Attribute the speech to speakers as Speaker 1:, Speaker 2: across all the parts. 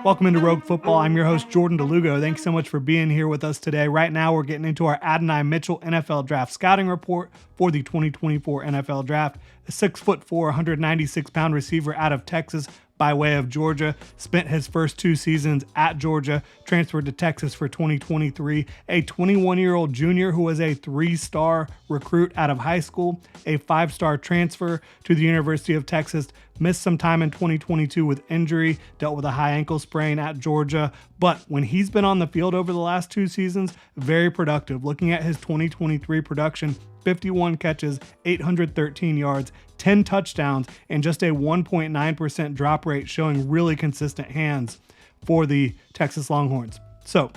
Speaker 1: Welcome into Rogue Football. I'm your host, Jordan Lugo. Thanks so much for being here with us today. Right now, we're getting into our Adonai Mitchell NFL Draft Scouting Report for the 2024 NFL Draft. A 6'4", 196-pound receiver out of Texas by way of Georgia. Spent his first 2 seasons at Georgia, transferred to Texas for 2023. A 21-year-old junior who was a 3-star recruit out of high school, a 5-star transfer to the University of Texas. Missed some time in 2022 with injury, dealt with a high ankle sprain at Georgia. But when he's been on the field over the last 2 seasons, very productive. Looking at his 2023 production, 51 catches, 813 yards, 10 touchdowns, and just a 1.9% drop rate, showing really consistent hands for the Texas Longhorns. So,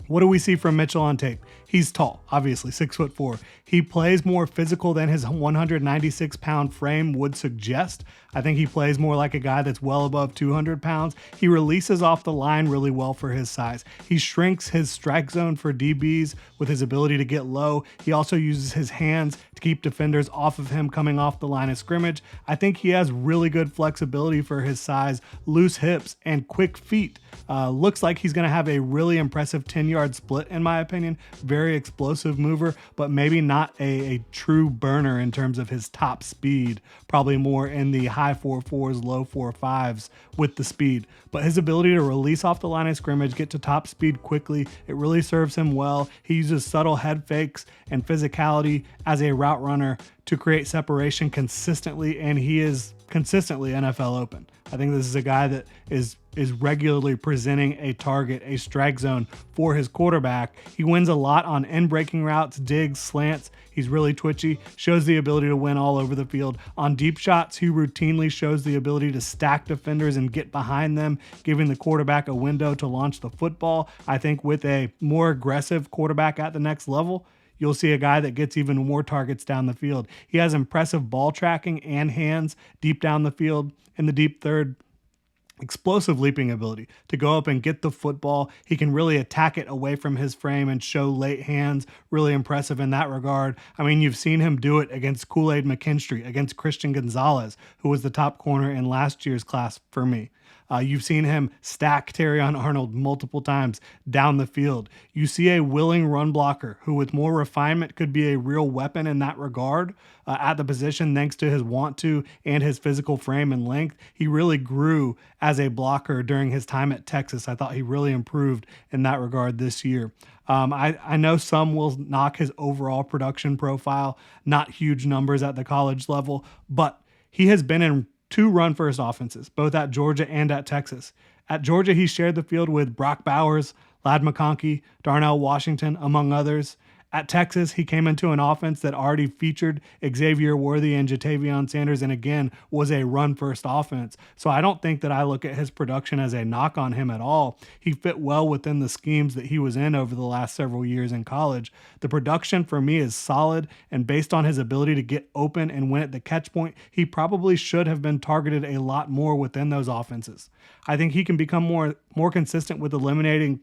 Speaker 1: what do we see from Mitchell on tape? He's tall, obviously, 6'4". He plays more physical than his 196-pound frame would suggest. I think he plays more like a guy that's well above 200 pounds. He releases off the line really well for his size. He shrinks his strike zone for DBs with his ability to get low. He also uses his hands to keep defenders off of him coming off the line of scrimmage. I think he has really good flexibility for his size, loose hips, and quick feet. Looks like he's going to have a really impressive 10-yard split, in my opinion. Very explosive mover, but maybe not a true burner in terms of his top speed. Probably more in the high 4.4s, low 4.5s with the speed. But his ability to release off the line of scrimmage, get to top speed quickly, it really serves him well. He uses subtle head fakes and physicality as a route runner to create separation consistently, and he is consistently NFL open. I think this is a guy that is regularly presenting a target, a strike zone for his quarterback. He wins a lot on in-breaking routes, digs, slants. He's really twitchy, shows the ability to win all over the field. On deep shots, he routinely shows the ability to stack defenders and get behind them, giving the quarterback a window to launch the football. I think with a more aggressive quarterback at the next level, you'll see a guy that gets even more targets down the field. He has impressive ball tracking and hands deep down the field in the deep third. Explosive leaping ability to go up and get the football. He can really attack it away from his frame and show late hands. Really impressive in that regard. I mean, you've seen him do it against Kool-Aid McKinstry, against Christian Gonzalez, who was the top corner in last year's class for me. You've seen him stack Terrion Arnold multiple times down the field. You see a willing run blocker who with more refinement could be a real weapon in that regard at the position thanks to his want to and his physical frame and length. He really grew as a blocker during his time at Texas. I thought he really improved in that regard this year. I know some will knock his overall production profile, not huge numbers at the college level, but he has been in 2 run-first offenses, both at Georgia and at Texas. At Georgia, he shared the field with Brock Bowers, Ladd McConkey, Darnell Washington, among others. At Texas, he came into an offense that already featured Xavier Worthy and Jatavion Sanders, and again, was a run-first offense. So I don't think that I look at his production as a knock on him at all. He fit well within the schemes that he was in over the last several years in college. The production for me is solid, and based on his ability to get open and win at the catch point, he probably should have been targeted a lot more within those offenses. I think he can become more consistent with eliminating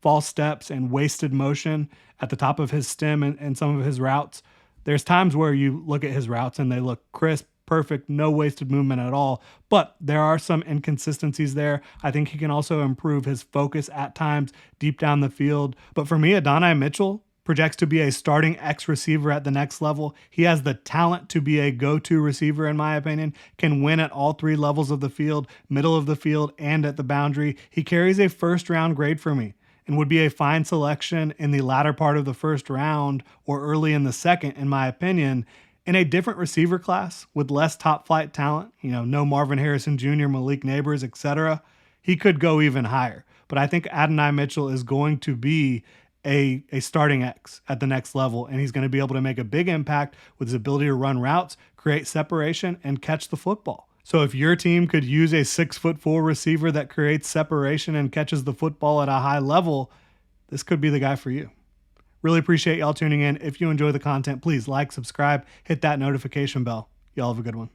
Speaker 1: false steps and wasted motion at the top of his stem and some of his routes. There's times where you look at his routes and they look crisp, perfect, no wasted movement at all, but there are some inconsistencies there. I think he can also improve his focus at times deep down the field. But for me, Adonai Mitchell projects to be a starting X receiver at the next level. He has the talent to be a go-to receiver, in my opinion, can win at all 3 levels of the field, middle of the field, and at the boundary. He carries a first-round grade for me and would be a fine selection in the latter part of the first round or early in the second, in my opinion. In a different receiver class with less top flight talent, no Marvin Harrison Jr., Malik Neighbors, etc., he could go even higher. But I think Adonai Mitchell is going to be a starting X at the next level, and he's going to be able to make a big impact with his ability to run routes, create separation, and catch the football. So if your team could use a 6'4" receiver that creates separation and catches the football at a high level, this could be the guy for you. Really appreciate y'all tuning in. If you enjoy the content, please like, subscribe, hit that notification bell. Y'all have a good one.